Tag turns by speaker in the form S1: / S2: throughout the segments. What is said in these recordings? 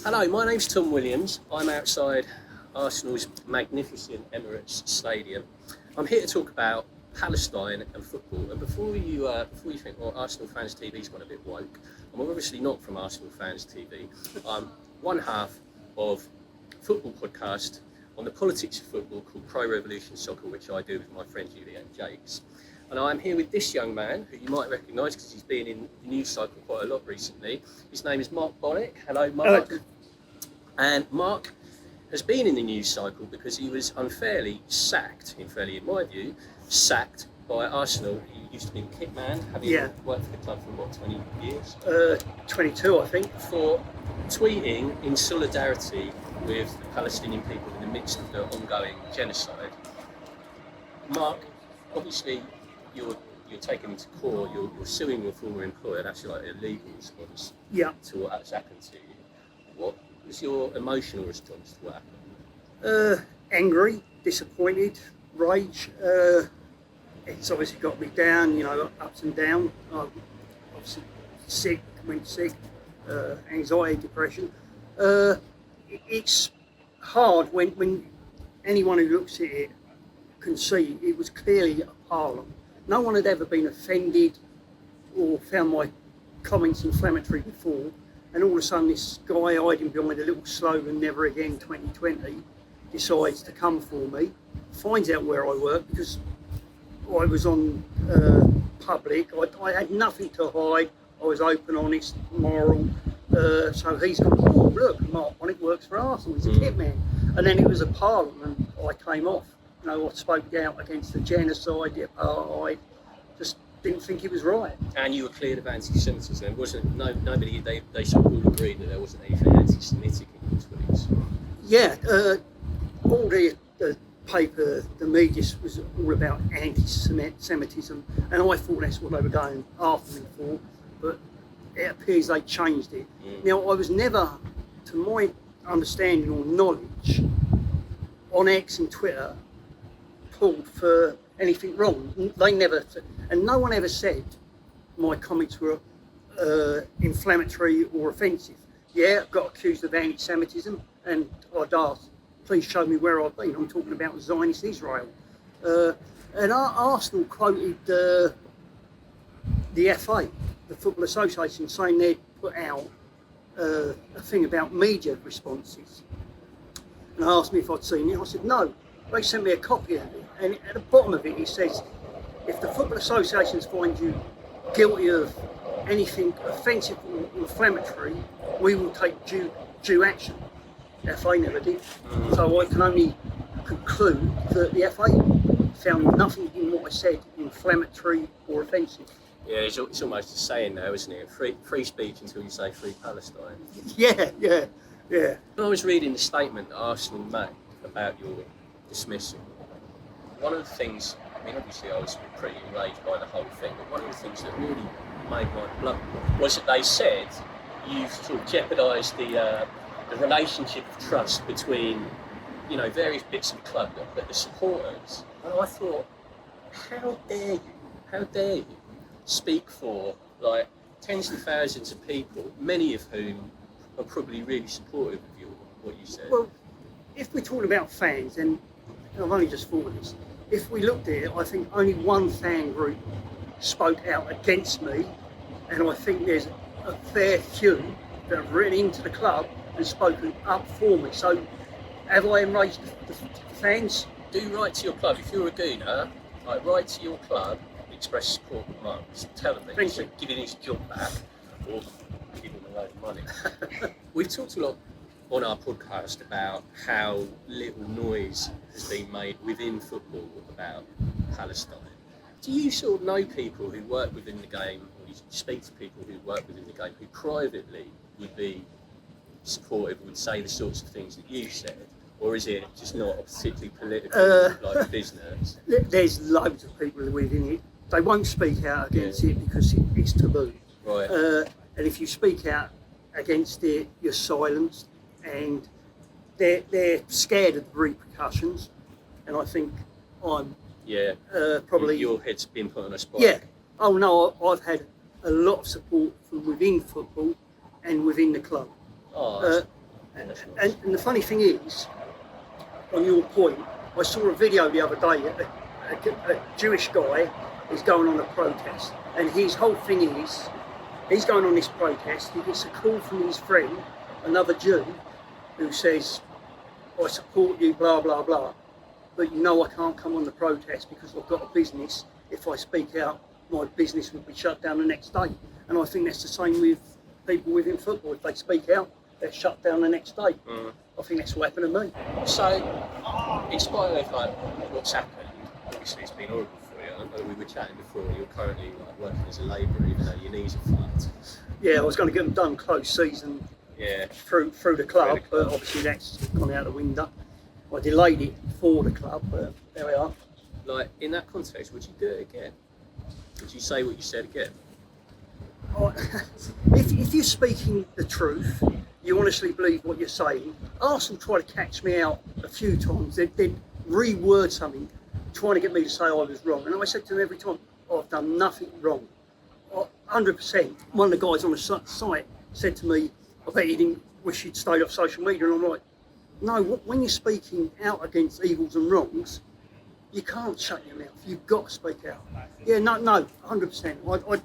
S1: Hello, my name's Tom Williams. I'm outside Arsenal's magnificent Emirates Stadium. I'm here to talk about Palestine and football. And before you think, well, Arsenal Fans TV's gone a bit woke, I'm obviously not from Arsenal Fans TV. I'm one half of a football podcast on the politics of football called Pro-Revolution Soccer, which I do with my friend Julianne Jakes. And I'm here with this young man, who you might recognise because he's been in the news cycle quite a lot recently. His name is Mark Bonnick. Hello, Mark.
S2: Hello.
S1: And Mark has been in the news cycle because he was unfairly sacked, in my view, sacked by Arsenal. He used to be the kit man, having worked for the club for, 20 years?
S2: 22, I think.
S1: For tweeting in solidarity with the Palestinian people in the midst of the ongoing genocide. Mark, obviously, you're taken into court, you're suing your former employer, that's like a legal response to what has happened to you. What was your emotional response to what happened?
S2: Angry, disappointed, rage. It's obviously got me down, ups and downs. I'm obviously sick, anxiety, depression. It's hard when anyone who looks at it can see it was clearly a parliament. No one had ever been offended or found my comments inflammatory before, and all of a sudden this guy hiding behind a little slogan, "Never Again 2020, decides to come for me, finds out where I work because I was on public. I had nothing to hide. I was open, honest, moral. So he's gone, "Oh, look, Mark Bonnick works for Arsenal, he's a kit man." And then it was a parliament, I came off. I spoke out against the genocide, the apartheid, just didn't think it was right.
S1: And you were cleared of anti-Semitism. Nobody, they sort of all agreed that there wasn't anything anti-Semitic in your tweets.
S2: Yeah, all the paper, the media was all about anti-Semitism, and I thought that's what they were going after me for, but it appears they changed it. Now, I was never, to my understanding or knowledge, on X and Twitter, pulled for anything wrong. They never, and no one ever said my comments were inflammatory or offensive. Yeah, I got accused of anti-Semitism, and I'd asked, please show me where I've been. I'm talking about Zionist Israel. And Arsenal quoted the FA, the Football Association, saying they'd put out a thing about media responses. And I asked me if I'd seen it. I said, no. They sent me a copy of it, and at the bottom of it, it says, if the Football Associations find you guilty of anything offensive or inflammatory, we will take due action. The FA never did. So I can only conclude that the FA found nothing in what I said inflammatory or offensive.
S1: Yeah, it's almost a saying now, isn't it? Free speech until you say free Palestine.
S2: Yeah.
S1: When I was reading the statement that Arsenal made about your dismissal, one of the things, obviously I was pretty enraged by the whole thing, but one of the things that really made my blood was that they said you've sort of jeopardised the relationship of trust between, various bits of the club, but the supporters. And I thought, how dare you speak for like tens of thousands of people, many of whom are probably really supportive of what you said.
S2: Well, if we're talking about fans, and I've only just thought of this, if we looked at it, I think only one fan group spoke out against me, and I think there's a fair few that have written into the club and spoken up for me. So have I enraged the fans?
S1: Do write to your club. If you're a gooner, write to your club, express support with Mark. Tell them that he's giving his job back or giving him a load of money. We've talked a lot on our podcast about how little noise has been made within football about Palestine. Do you sort of know people who work within the game, or you speak to people who work within the game who privately would be supportive, would say the sorts of things that you said? Or is it just not a particularly political business?
S2: There's loads of people within it. They won't speak out against it because it's taboo.
S1: Right.
S2: And if you speak out against it, you're silenced, and they're scared of the repercussions. And I think I'm probably
S1: your head's been put on a spike.
S2: Yeah. Oh no, I've had a lot of support from within football and within the club.
S1: Oh,
S2: And the funny thing is, on your point, I saw a video the other day. A Jewish guy is going on a protest, and his whole thing is, he's going on this protest. He gets a call from his friend, another Jew, who says, "I support you, blah blah blah, but you know I can't come on the protest because I've got a business. If I speak out, my business will be shut down the next day." And I think that's the same with people within football. If they speak out, they're shut down the next day. I think that's what happened to me.
S1: So, in spite of like what's happened, obviously it's been horrible for you. I know we were chatting before. You're currently like working as a labourer, even though your knees are fucked.
S2: Yeah, I was going to get them done close season.
S1: Yeah.
S2: Through the club, but obviously that's gone out the window. I delayed it for the club, but there we are.
S1: Like in that context, would you do it again? Would you say what you said again?
S2: If you're speaking the truth, you honestly believe what you're saying. Arsenal tried to catch me out a few times. They'd reword something, trying to get me to say I was wrong. And I said to them every time, I've done nothing wrong. 100%. One of the guys on the site said to me, I bet you didn't wish you'd stayed off social media. And I'm like, no, when you're speaking out against evils and wrongs, you can't shut your mouth. You've got to speak out. Yeah, no, 100%.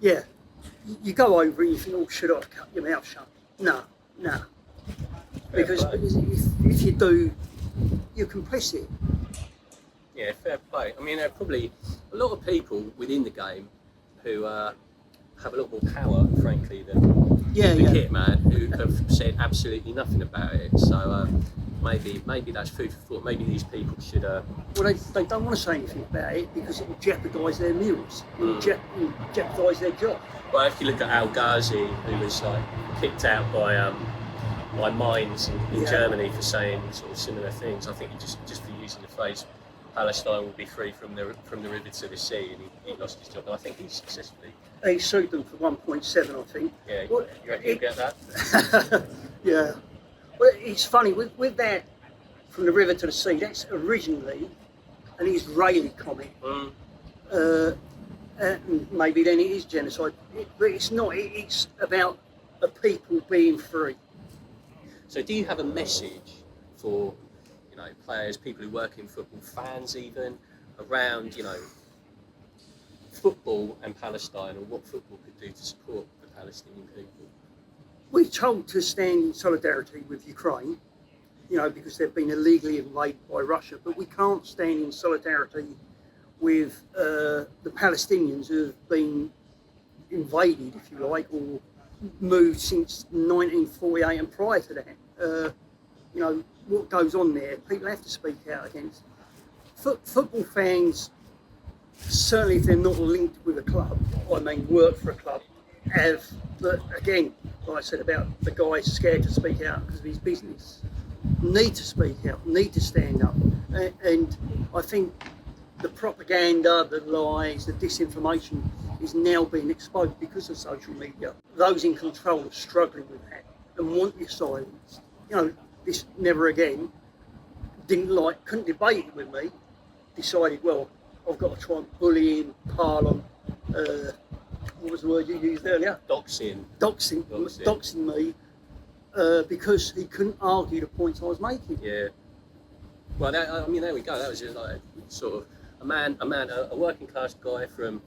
S2: Yeah, you go over and you think, oh, should I cut your mouth shut? No. Because if you do, you're complicit.
S1: Yeah, fair play. I mean, there are probably a lot of people within the game who have a lot more power, frankly, than the kit man, who have said absolutely nothing about it. So maybe that's food for thought. Maybe these people should.
S2: Well, they don't want to say anything about it because it will jeopardise their meals, it will jeopardise their job.
S1: Well, if you look at Al Ghazi, who was like kicked out by Mainz in Germany for saying sort of similar things, I think he just for using the phrase Palestine will be free from the river to the sea, and he lost his job. And I think he successfully.
S2: He sued them for 1.7, I think.
S1: Yeah, you reckon you'll get that?
S2: Yeah. Well, it's funny, with that, from the river to the sea, that's originally an Israeli comment. Maybe then it is genocide, but it's not. It's about a people being free.
S1: So do you have a message for, players, people who work in football, fans even, around, football and Palestine, or what football could do to support the Palestinian people?
S2: We're told to stand in solidarity with Ukraine, because they've been illegally invaded by Russia, but we can't stand in solidarity with the Palestinians who have been invaded, if you like, or moved since 1948 and prior to that. What goes on there, people have to speak out against. Football fans, certainly if they're not linked with a club, work for a club, but again, like I said about the guy scared to speak out because of his business, need to speak out, need to stand up. And I think the propaganda, the lies, the disinformation is now being exposed because of social media. Those in control are struggling with that and want your silence. This Never Again couldn't debate it with me, decided, well, I've got to try and bully him, pile on, what was the word you used earlier?
S1: Doxing
S2: me, because he couldn't argue the points I was making.
S1: Yeah. Well, there we go. That was just like sort of a working class guy from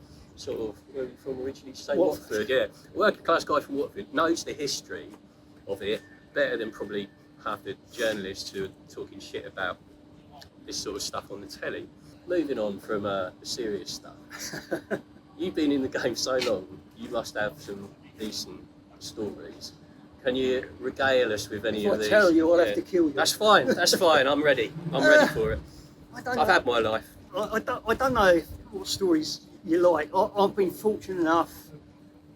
S1: originally say Watford. Yeah, a working class guy from Watford knows the history of it better than probably half the journalists who are talking shit about this sort of stuff on the telly. Moving on from the serious stuff. You've been in the game so long, you must have some decent stories. Can you regale us with any of these?
S2: If I tell you, I'll have to kill you.
S1: That's fine, I'm ready. I'm ready for it. I've had my life.
S2: I don't know what stories you like. I've been fortunate enough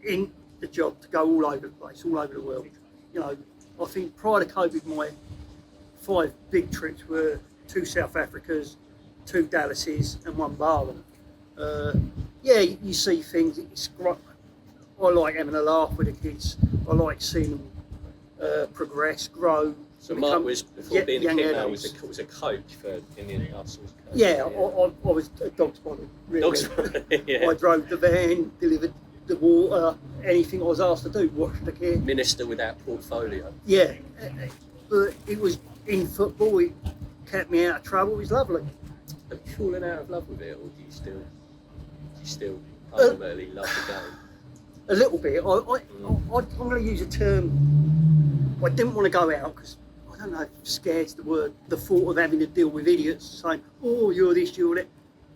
S2: in the job to go all over the place, all over the world. I think prior to COVID, my 5 big trips were 2 South Africas, 2 Dallases and 1 Barwon. You see things, it's great. I like having a laugh with the kids. I like seeing them progress, grow.
S1: So Mark was, before being a kid now, was a coach for Indian Arsenal.
S2: Yeah, I was a dog's body, really.
S1: Yeah.
S2: I drove the van, delivered the water, anything I was asked to do, wash the kit.
S1: Minister without portfolio.
S2: Yeah, but it was in football. It kept me out of trouble. It was lovely.
S1: Have you fallen out of love with it, or do you still ultimately love the game?
S2: A little bit. I'm going to use a term. I didn't want to go out because I don't know if scared's the word. The thought of having to deal with idiots saying, "Oh, you're this, you're that,"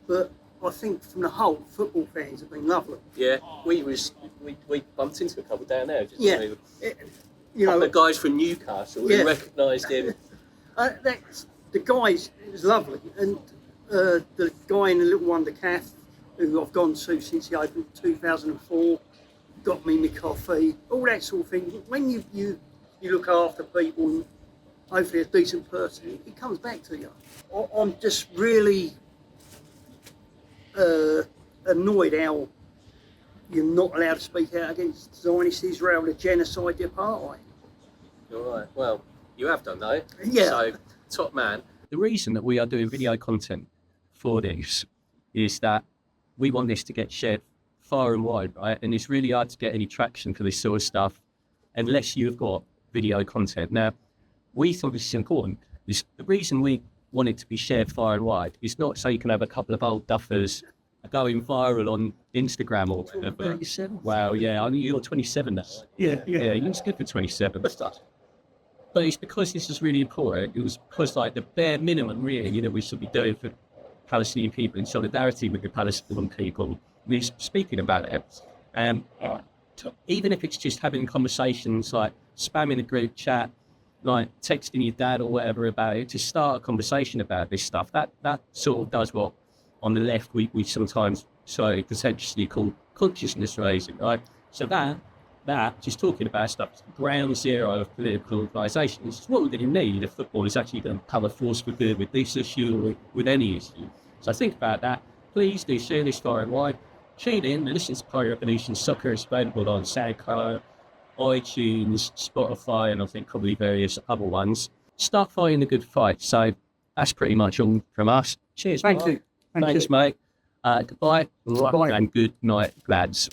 S2: but I think from the whole, football fans have been lovely.
S1: Yeah, we bumped into a couple down there.
S2: Yeah,
S1: You know, the guys from Newcastle, we recognised him.
S2: The guys, it was lovely, and the guy in the Little Wonder Cafe, who I've gone to since he opened 2004, got me my coffee, all that sort of thing. When you look after people and hopefully a decent person, it comes back to you. I'm just really annoyed how you're not allowed to speak out against Zionist Israel, the genocide, the apartheid.
S1: All right, well, you have done though.
S2: Yeah.
S1: So, top man. The reason that we are doing video content for this is that we want this to get shared far and wide, right? And it's really hard to get any traction for this sort of stuff unless you've got video content. Now, we thought this is important. The reason we want it to be shared far and wide is not so you can have a couple of old duffers going viral on Instagram or whatever.
S2: 37?
S1: Wow, yeah, I think you're 27 now.
S2: Yeah.
S1: He looks good for 27. But it's because this is really important. It was because, like, the bare minimum, really, we should be doing for Palestinian people in solidarity with the Palestinian people is speaking about it. Even if it's just having conversations, like spamming a group chat, like texting your dad or whatever about it, to start a conversation about this stuff. That sort of does what on the left we sometimes potentially call consciousness raising, right? So that just talking about stuff is ground zero of political organisation. It's what we're going to need if football is actually going to come a force for good with this issue or with any issue. So think about that. Please do share this far and wide. Tune in and listen to Pro-Revolution Soccer. It's available on SoundCloud, iTunes, Spotify, and I think probably various other ones. Start fighting the good fight. So that's pretty much all from us. Cheers,
S2: Thank you.
S1: Thanks, mate. Goodbye.
S2: Bye.
S1: And good night, lads.